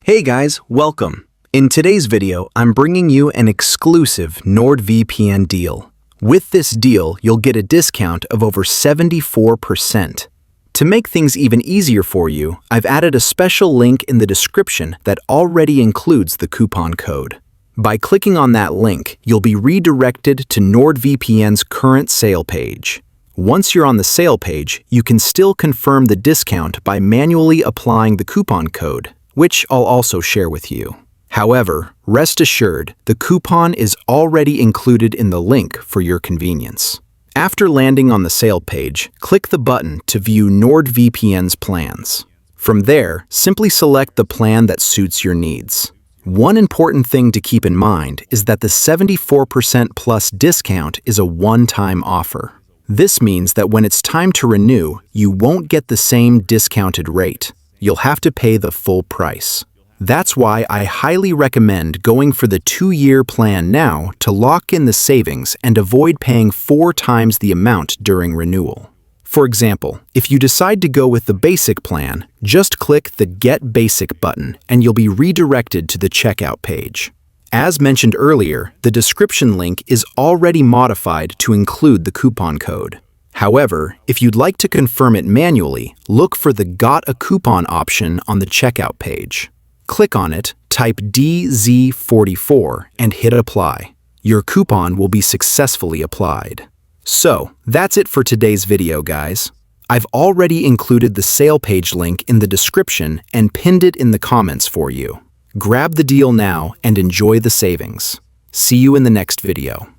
Hey guys, welcome. In today's video, I'm bringing you an exclusive NordVPN deal. With this deal, you'll get a discount of over 74%. To make things even easier for you, I've added a special link in the description that already includes the coupon code. By clicking on that link, you'll be redirected to NordVPN's current sale page. Once you're on the sale page, you can still confirm the discount by manually applying the coupon code, which I'll also share with you. However, rest assured, the coupon is already included in the link for your convenience. After landing on the sale page, click the button to view NordVPN's plans. From there, simply select the plan that suits your needs. One important thing to keep in mind is that the 74% plus discount is a one-time offer. This means that when it's time to renew, you won't get the same discounted rate. You'll have to pay the full price. That's why I highly recommend going for the 2-year plan now to lock in the savings and avoid paying 4 times the amount during renewal. For example, if you decide to go with the basic plan, just click the Get Basic button and you'll be redirected to the checkout page. As mentioned earlier, the description link is already modified to include the coupon code. However, if you'd like to confirm it manually, look for the Got a Coupon option on the checkout page. Click on it, type DZ44, and hit Apply. Your coupon will be successfully applied. So, that's it for today's video, guys. I've already included the sale page link in the description and pinned it in the comments for you. Grab the deal now and enjoy the savings. See you in the next video.